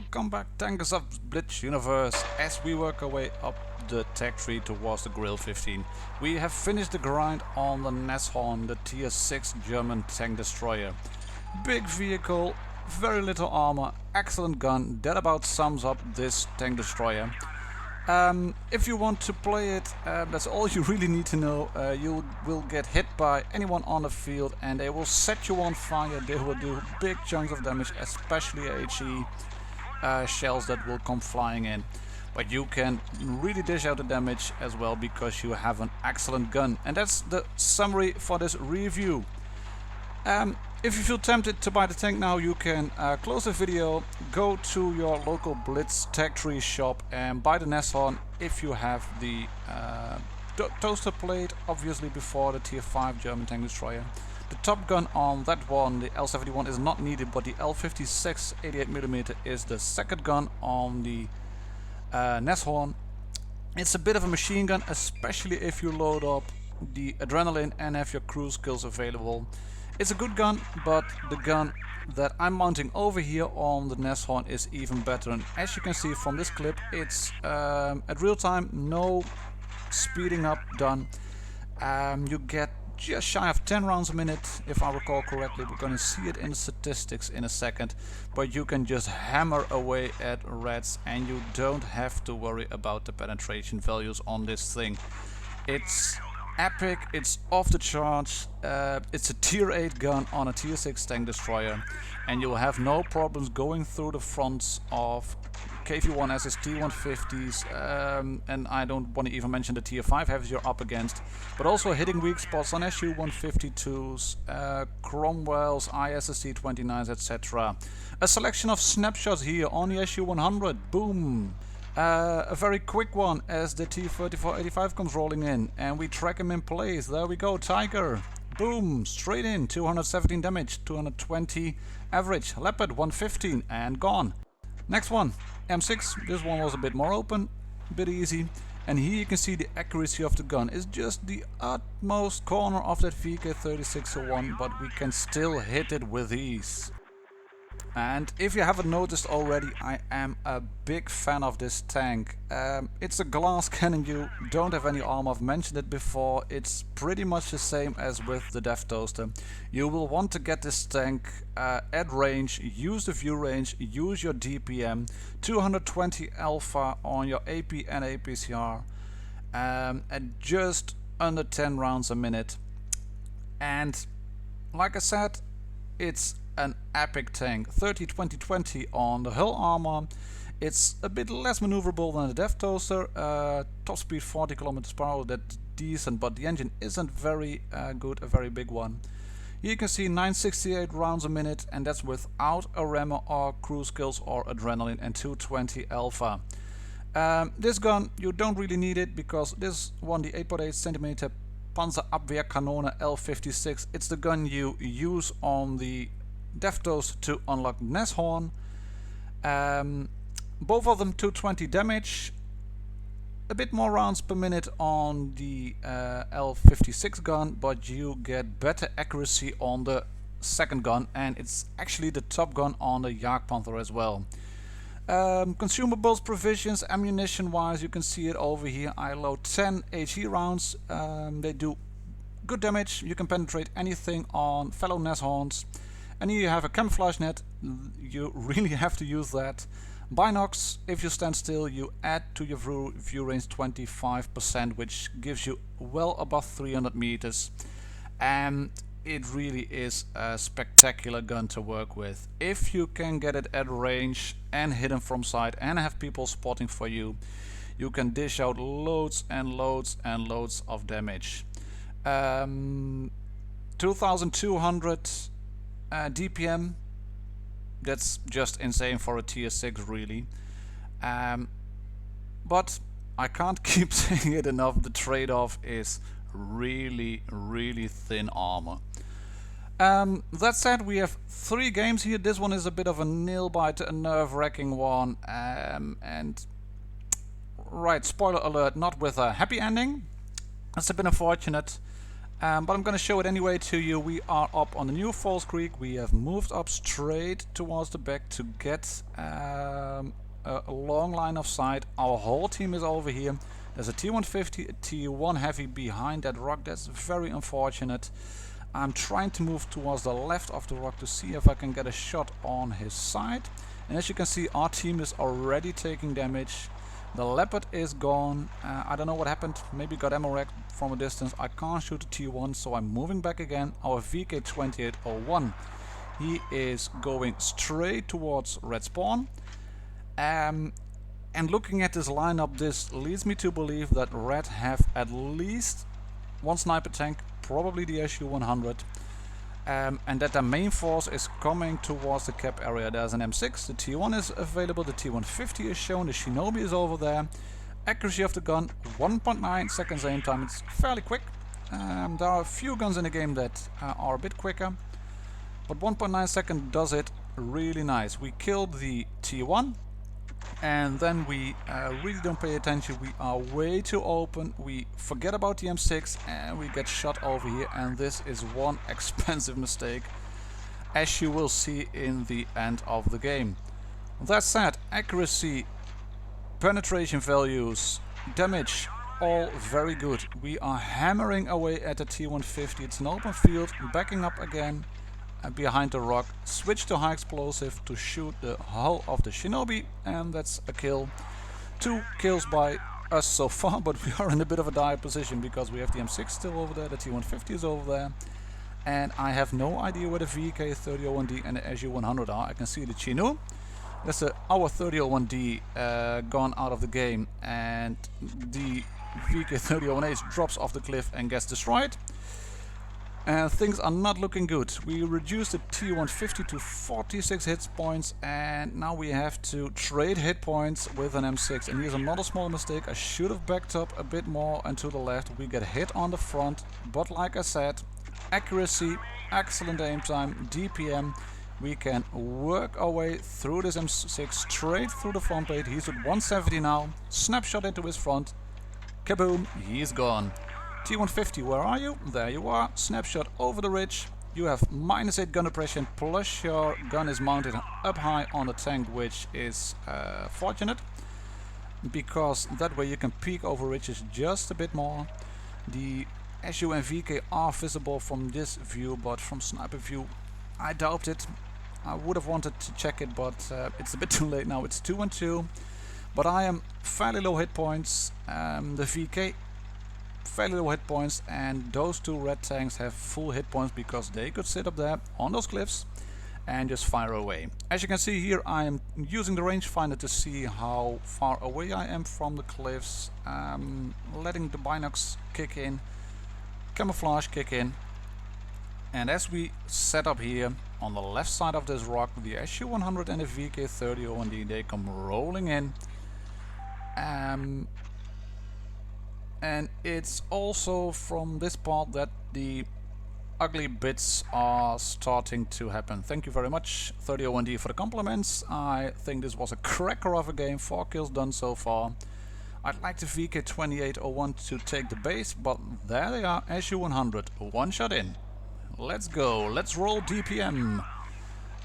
Welcome back, Tankers of Blitz universe, as we work our way up the tech tree towards the Grill 15. We have finished the grind on the Nashorn, the tier 6 German tank destroyer. Big vehicle, very little armor, excellent gun, that about sums up this tank destroyer. If you want to play it, that's all you really need to know. You will get hit by anyone on the field and they will set you on fire. They will do big chunks of damage, especially HE shells that will come flying in. But you can really dish out the damage as well because you have an excellent gun. And that's the summary for this review. If you feel tempted to buy the tank now, you can close the video, go to your local Blitz tech tree shop and buy the Nasorn if you have the toaster plate, obviously before the tier 5 German tank destroyer. The top gun on that one, the L71, is not needed, but the L56 88mm is the second gun on the Nasorn. It's a bit of a machine gun, especially if you load up the adrenaline and have your cruise skills available. It's a good gun, but the gun that I'm mounting over here on the Nasorn is even better. And as you can see from this clip, it's at real time, no speeding up done. You get just shy of 10 rounds a minute, if I recall correctly. We're gonna see it in the statistics in a second. But you can just hammer away at rats and you don't have to worry about the penetration values on this thing. It's epic, it's off the charts, it's a tier 8 gun on a tier 6 tank destroyer, and you'll have no problems going through the fronts of KV-1Ss, T-150s, and I don't want to even mention the tier 5 heavies you're up against, but also hitting weak spots on SU-152s, Cromwells, ISST-29s, etc. A selection of snapshots here on the SU-100, boom! A very quick one as the T-3485 comes rolling in and we track him in place. There we go, Tiger. Boom, straight in, 217 damage, 220 average. Leopard 115 and gone. Next one, M6. This one was a bit more open, a bit easy. And here you can see the accuracy of the gun is just the utmost corner of that VK3601, but we can still hit it with ease. And if you haven't noticed already, I am a big fan of this tank. It's a glass cannon, you don't have any armor, I've mentioned it before. It's pretty much the same as with the Death Toaster. You will want to get this tank at range, use the view range, use your DPM, 220 alpha on your AP and APCR, at just under 10 rounds a minute. And like I said, it's an epic tank. 30-20-20 on the hull armor. It's a bit less maneuverable than the Death Toaster. Top speed 40 km per hour, that's decent, but the engine isn't very good, a very big one. Here you can see 968 rounds a minute, and that's without a rammer or cruise skills or adrenaline, and 220 alpha. This gun, you don't really need it because this one, the 8.8 cm Panzerabwehrkanone L56, it's the gun you use on the Death Toast to unlock Nasorn. Both of them 220 damage, a bit more rounds per minute on the L56 gun, but you get better accuracy on the second gun, and it's actually the top gun on the Jagdpanther as well. Consumables, provisions, ammunition wise, you can see it over here. I load 10 HE rounds. They do good damage, you can penetrate anything on fellow Nasorns. And here you have a camouflage net, you really have to use that. Binocs, if you stand still, you add to your view range 25%, which gives you well above 300 meters. And it really is a spectacular gun to work with. If you can get it at range and hidden from sight and have people spotting for you, you can dish out loads and loads and loads of damage. 2200 DPM, that's just insane for a tier 6 really. But I can't keep saying it enough, the trade-off is really thin armor. That said, we have 3 games here. This one is a bit of a nail-biter, a nerve-wracking one, and right, spoiler alert, not with a happy ending. It's a bit unfortunate. But I'm gonna show it anyway to you. We are up on the new Falls Creek. We have moved up straight towards the back to get a long line of sight. Our whole team is over here. There's a T-150, a T-1 heavy behind that rock. That's very unfortunate. I'm trying to move towards the left of the rock to see if I can get a shot on his side. And as you can see, our team is already taking damage. The Leopard is gone. I don't know what happened. Maybe got ammo wrecked from a distance. I can't shoot the T1, so I'm moving back again. Our VK2801, he is going straight towards red spawn. And looking at this lineup, this leads me to believe that red have at least one sniper tank, probably the SU-100. And that the main force is coming towards the cap area. There's an M6, the T1 is available, the T150 is shown, the Shinobi is over there. Accuracy of the gun, 1.9 seconds aim time, it's fairly quick. There are a few guns in the game that are a bit quicker, but 1.9 seconds does it really nice. We killed the T1, and then we really don't pay attention. We are way too open, we forget about the M6 and we get shot over here, and this is one expensive mistake, as you will see in the end of the game. That said, accuracy, penetration values, damage, all very good. We are hammering away at the T-150. It's an open field, backing up again behind the rock, switch to high explosive to shoot the hull of the Shinobi, and that's a kill. 2 kills by us so far, but we are in a bit of a dire position because we have the M6 still over there, the T-150 is over there, and I have no idea where the VK3001D and the SU-100 are. I can see the Chinook. That's our 3001D gone out of the game, and the VK3001H drops off the cliff and gets destroyed. And things are not looking good. We reduced the T-150 to 46 hit points, and now we have to trade hit points with an M6. And here's another small mistake. I should have backed up a bit more and to the left. We get hit on the front, but like I said, accuracy, excellent aim time, DPM. We can work our way through this M6 straight through the front plate. He's at 170 now. Snapshot into his front. Kaboom, he's gone. T-150, where are you? There you are. Snapshot over the ridge. You have -8 gun depression, plus your gun is mounted up high on the tank, which is fortunate, because that way you can peek over ridges just a bit more. The SU and VK are visible from this view, but from sniper view I doubt it. I would have wanted to check it, but it's a bit too late now. It's 2-2, but I am fairly low hit points. The VK fairly low hit points, and those 2 red tanks have full hit points because they could sit up there on those cliffs and just fire away. As you can see here, I am using the rangefinder to see how far away I am from the cliffs, letting the binocs kick in, camouflage kick in, and as we set up here on the left side of this rock, the SU-100 and the VK3001D, they come rolling in. And it's also from this part that the ugly bits are starting to happen. Thank you very much 3001D for the compliments. I think this was a cracker of a game, 4 kills done so far. I'd like the VK2801 to take the base, but there they are, SU-100, 1 shot in. Let's go, let's roll DPM.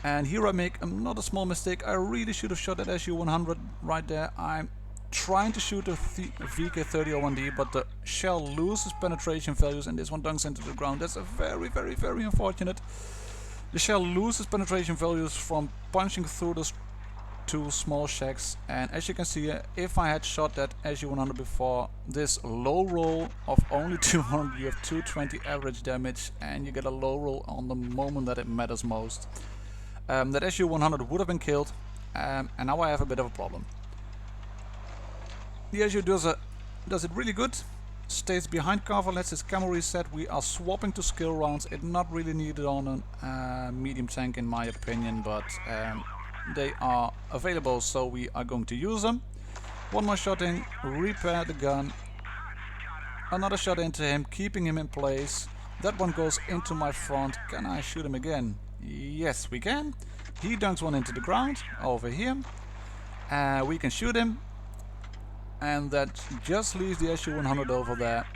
And here I make another small mistake. I really should have shot at SU-100 right there. I'm trying to shoot a VK3001D, but the shell loses penetration values and this one dunks into the ground. That's a very unfortunate. The shell loses penetration values from punching through those 2 small shacks, and as you can see, if I had shot that SU-100 before, this low roll of only 200, you have 220 average damage, and you get a low roll on the moment that it matters most. That SU-100 would have been killed, and now I have a bit of a problem. The SU does it really good, stays behind cover, lets his camo reset. We are swapping to skill rounds. It's not really needed on a medium tank in my opinion, but they are available, so we are going to use them. 1 more shot in, repair the gun. Another shot into him, keeping him in place. That one goes into my front. Can I shoot him again? Yes, we can. He dunks one into the ground over here. We can shoot him. And that just leaves the SU-100 over there.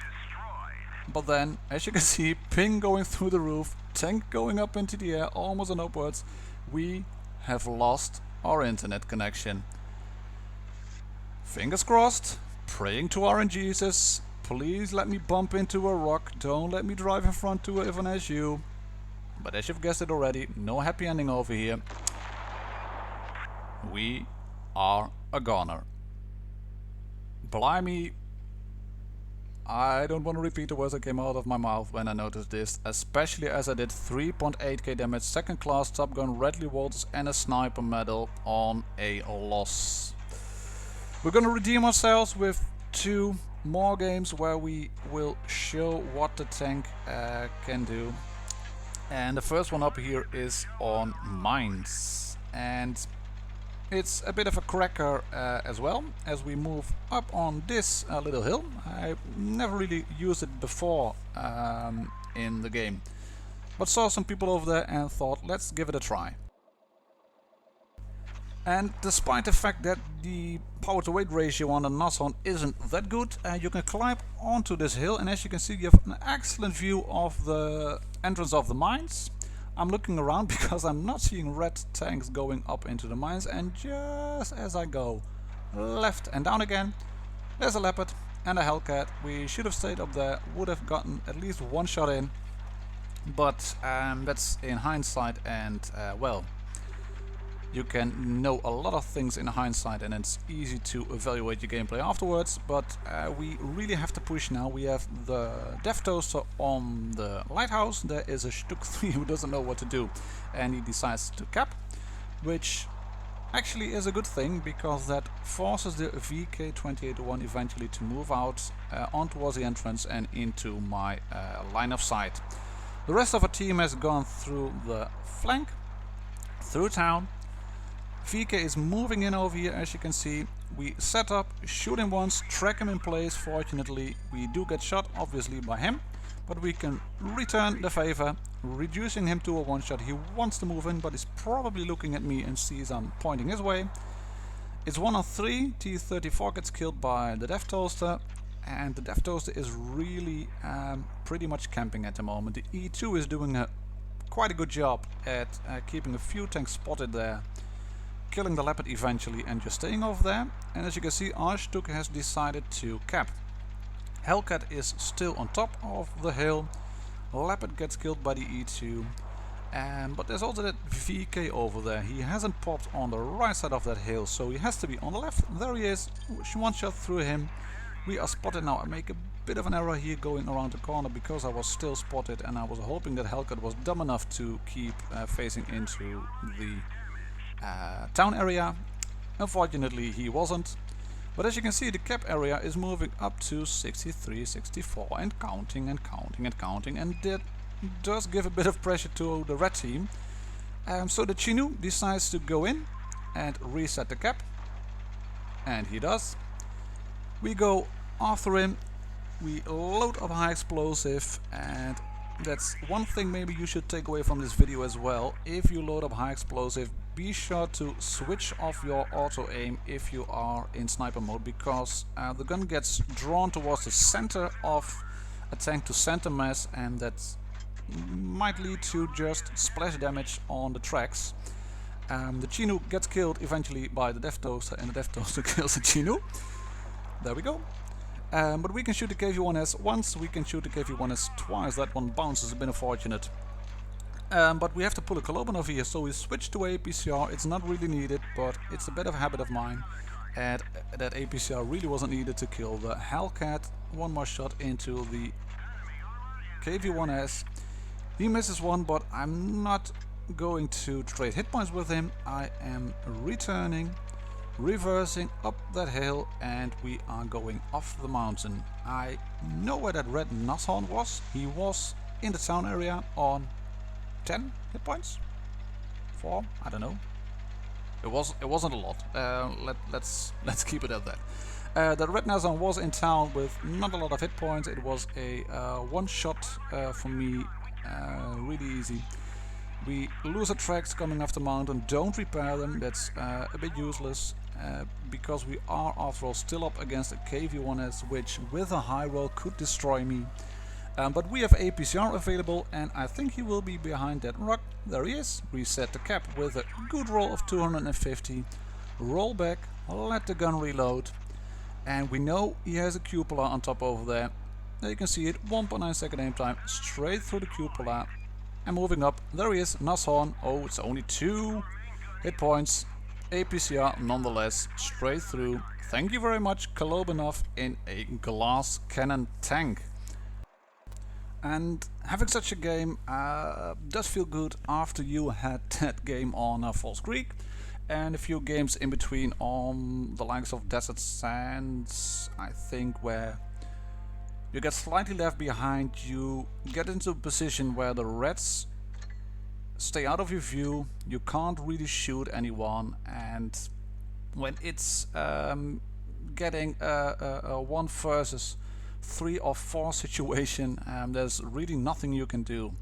But then, as you can see, ping going through the roof, tank going up into the air, almost and upwards, we have lost our internet connection. Fingers crossed, praying to RNGesus, please let me bump into a rock, don't let me drive in front to an SU. But as you've guessed it already, no happy ending over here. We are a goner. Blimey, I don't want to repeat the words that came out of my mouth when I noticed this, especially as I did 3.8k damage, second class Top Gun, Redley Walters and a sniper medal on a loss. We're gonna redeem ourselves with 2 more games where we will show what the tank can do. And the first one up here is on mines, and it's a bit of a cracker as well, as we move up on this little hill. I never really used it before in the game, but saw some people over there and thought, let's give it a try. And despite the fact that the power to weight ratio on the Nasorn isn't that good, you can climb onto this hill, and as you can see you have an excellent view of the entrance of the mines. I'm looking around because I'm not seeing red tanks going up into the mines, and just as I go left and down again, there's a leopard and a Hellcat. We should have stayed up there, would have gotten at least 1 shot in, but that's in hindsight, and well, you can know a lot of things in hindsight and it's easy to evaluate your gameplay afterwards, but we really have to push now. We have the Death Toaster on the lighthouse. There is a Stuk 3 who doesn't know what to do and he decides to cap, which actually is a good thing because that forces the VK-2801 eventually to move out on towards the entrance and into my line of sight. The rest of our team has gone through the flank, through town. VK is moving in over here, as you can see. We set up, shoot him once, track him in place. Fortunately, we do get shot, obviously, by him, but we can return the favor, reducing him to a 1-shot. He wants to move in, but he's probably looking at me and sees I'm pointing his way. It's 1 on 3. T-34 gets killed by the Death Toaster, and the Death Toaster is really pretty much camping at the moment. The E2 is doing quite a good job at keeping a few tanks spotted there, killing the leopard eventually and just staying over there. And as you can see, our Stuk has decided to cap. Hellcat is still on top of the hill. Leopard gets killed by the E2. But there's also that VK over there. He hasn't popped on the right side of that hill, so he has to be on the left. There he is. 1 shot through him. We are spotted now. I make a bit of an error here going around the corner because I was still spotted and I was hoping that Hellcat was dumb enough to keep facing into the town area. Unfortunately he wasn't, but as you can see the cap area is moving up to 63, 64 and counting and counting and counting, and that does give a bit of pressure to the red team. So the Chinook decides to go in and reset the cap, and he does. We go after him, we load up high explosive, and that's one thing maybe you should take away from this video as well. If you load up high explosive, be sure to switch off your auto aim if you are in sniper mode, because the gun gets drawn towards the center of a tank to center mass, and that might lead to just splash damage on the tracks. The Chinook gets killed eventually by the Death Toaster, and the Death Toaster kills the Chinook. There we go. But we can shoot the KV-1S once, we can shoot the KV-1S twice. That one bounces, a bit unfortunate. But we have to pull a Koloban over here, so we switch to APCR. It's not really needed, but it's a bit of a habit of mine. And that APCR really wasn't needed to kill the Hellcat. 1 more shot into the KV-1S. He misses 1, but I'm not going to trade hit points with him. I am returning, reversing up that hill, and we are going off the mountain. I know where that red Nasorn was. He was in the town area on 10 hit points? 4? I don't know. It wasn't a lot. Let's keep it at that. The red Nasorn was in town with not a lot of hit points. It was a 1-shot for me, really easy. We lose the tracks coming off the mountain, don't repair them, that's a bit useless, because we are after all still up against a KV-1S, which with a high roll could destroy me. But we have APCR available, and I think he will be behind that rock. There he is. Reset the cap with a good roll of 250. Roll back, let the gun reload. And we know he has a cupola on top over there. There you can see it, 1.9 second aim time, straight through the cupola. And moving up, there he is, Nasorn. Oh, it's only 2 hit points. APCR nonetheless, straight through. Thank you very much, Kolobanov in a glass cannon tank. And having such a game does feel good after you had that game on False Creek and a few games in between on the likes of Desert Sands, I think, where you get slightly left behind, you get into a position where the reds stay out of your view, you can't really shoot anyone, and when it's getting a 1 versus 3 or 4 situation, there's really nothing you can do.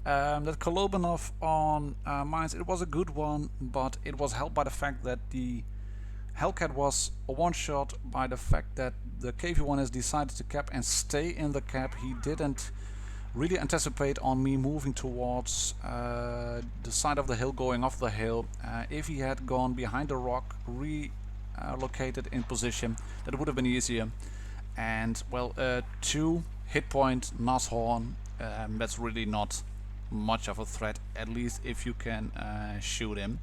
That Kolobanov on mines, it was a good one, but it was helped by the fact that the Hellcat was a one-shot, by the fact that the KV-1 has decided to cap and stay in the cap. He didn't really anticipate on me moving towards the side of the hill, going off the hill. If he had gone behind the rock, relocated in position, that would have been easier. And well, 2 hit point Nashorn, that's really not much of a threat, at least if you can shoot him.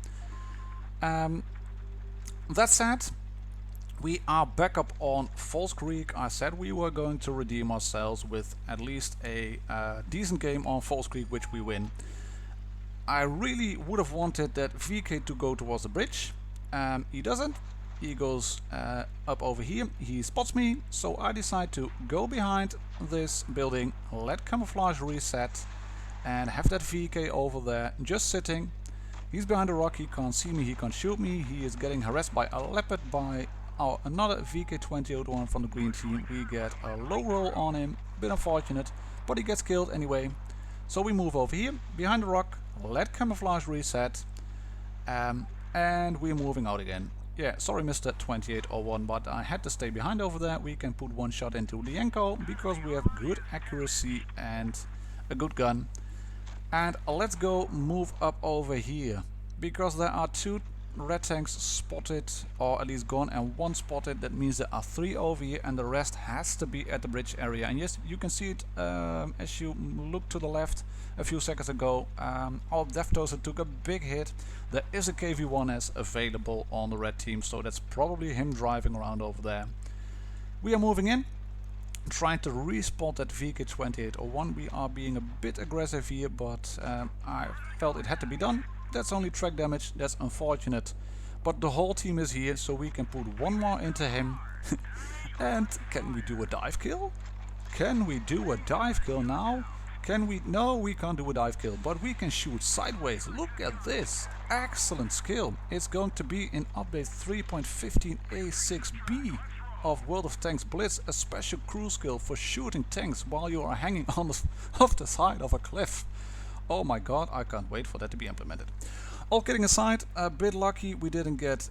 That said, we are back up on False Creek. I said we were going to redeem ourselves with at least a decent game on False Creek, which we win. I really would have wanted that VK to go towards the bridge. He doesn't. He goes up over here. He spots me, so I decide to go behind this building, let camouflage reset, and have that VK over there just sitting. He's behind a rock, he can't see me, he can't shoot me. He is getting harassed by a leopard, by another VK-2001 from the green team. We get a low roll on him, bit unfortunate, but he gets killed anyway. So we move over here, behind the rock, let camouflage reset, and we're moving out again. Yeah, sorry Mr. 2801, but I had to stay behind over there. We can put 1 shot into the Yanko because we have good accuracy and a good gun. And let's go move up over here, because there are 2 red tanks spotted, or at least gone, and 1 spotted. That means there are 3 over here, and the rest has to be at the bridge area. And yes, you can see it as you look to the left a few seconds ago. Our Death Toaster took a big hit. There is a KV-1S available on the red team, so that's probably him driving around over there. We are moving in, trying to respot that VK-2801. We are being a bit aggressive here, but I felt it had to be done. That's only track damage, that's unfortunate. But the whole team is here, so we can put 1 more into him. And can we do a dive kill? Can we do a dive kill now? Can we? No, we can't do a dive kill, but we can shoot sideways. Look at this. Excellent skill. It's going to be in update 3.15 A6B of World of Tanks Blitz, a special crew skill for shooting tanks while you are hanging on off the side of a cliff. Oh my god, I can't wait for that to be implemented. All kidding aside, a bit lucky we didn't get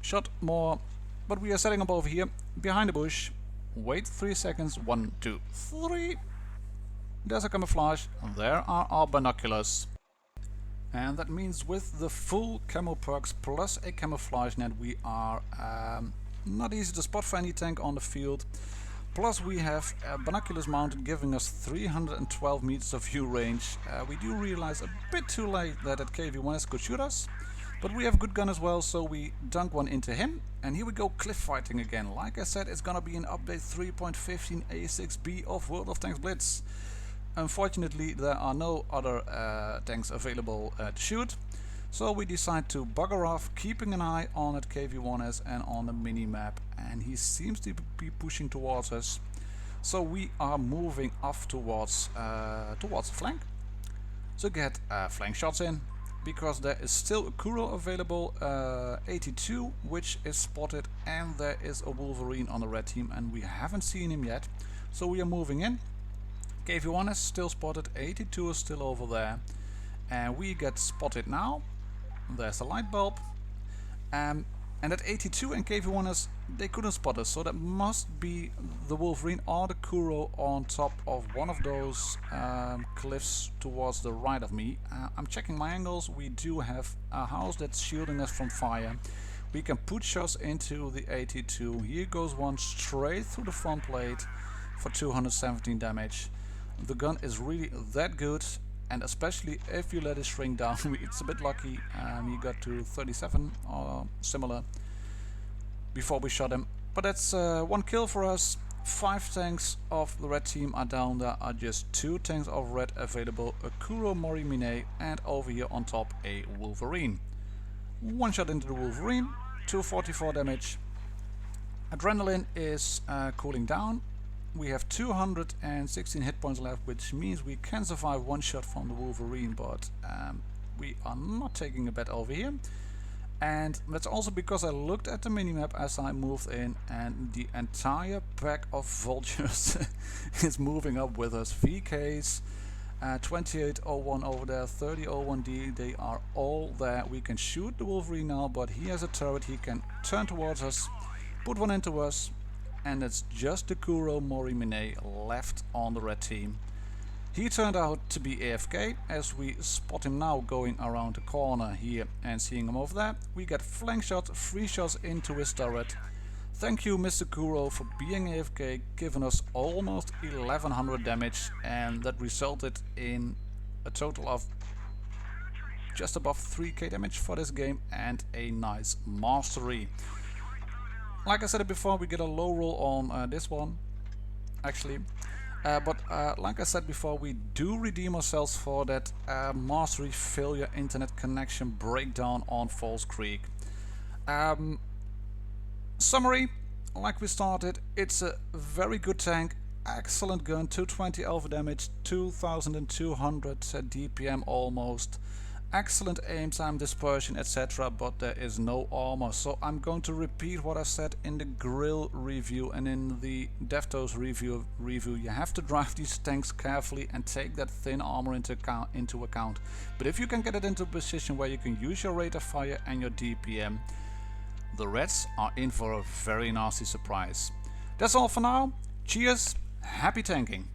shot more, but we are setting up over here behind the bush. Wait 3 seconds. 1, 2, 3. There's a camouflage. There are our binoculars. And that means with the full camo perks plus a camouflage net, we are not easy to spot for any tank on the field. Plus we have binoculars mounted, giving us 312 meters of view range. We do realize a bit too late that KV-1S could shoot us, but we have a good gun as well, so we dunk 1 into him. And here we go, cliff fighting again. Like I said, it's gonna be an update 3.15 A6B of World of Tanks Blitz. Unfortunately, there are no other tanks available to shoot, so we decide to bugger off, keeping an eye on at KV-1S and on the mini-map, and he seems to be pushing towards us. So we are moving off towards the flank to get flank shots in, because there is still a Kuro available, 82, which is spotted, and there is a Wolverine on the red team, and we haven't seen him yet. So we are moving in. KV-1 is still spotted, 82 is still over there, and we get spotted now. There's a light bulb. And that 82 and KV1ers, they couldn't spot us, so that must be the Wolverine or the Kuro on top of one of those cliffs towards the right of me. I'm checking my angles. We do have a house that's shielding us from fire. We can put shots into the 82. Here goes one straight through the front plate for 217 damage. The gun is really that good, and especially if you let it shrink down. It's a bit lucky. He got to 37 or similar before we shot him. But that's one kill for us. 5 tanks of the red team are down. There are just 2 tanks of red available. A Kuro Mori Mine, and over here on top a Wolverine. One shot into the Wolverine, 244 damage. Adrenaline is cooling down. We have 216 hit points left, which means we can survive one shot from the Wolverine, but we are not taking a bet over here. And that's also because I looked at the minimap as I moved in, and the entire pack of vultures is moving up with us. VKs, 2801 over there, 3001D, they are all there. We can shoot the Wolverine now, but he has a turret. He can turn towards us, put one into us, and it's just the Kuro Mori Mine left on the red team. He turned out to be AFK, as we spot him now going around the corner here and seeing him over there. We get flank shots, 3 shots into his turret. Thank you, Mr. Kuro, for being AFK, giving us almost 1100 damage, and that resulted in a total of just above 3k damage for this game and a nice mastery. Like I said before, we get a low roll on this one, actually. But like I said before, we do redeem ourselves for that mastery failure internet connection breakdown on Falls Creek. Summary, like we started, it's a very good tank, excellent gun, 220 alpha damage, 2200 DPM almost. Excellent aim time, dispersion, etc., but there is no armor. So I'm going to repeat what I said in the grill review and in the Deftos review. You have to drive these tanks carefully and take that thin armor into account. But if you can get it into a position where you can use your rate of fire and your DPM, the Reds are in for a very nasty surprise. That's all for now. Cheers, happy tanking.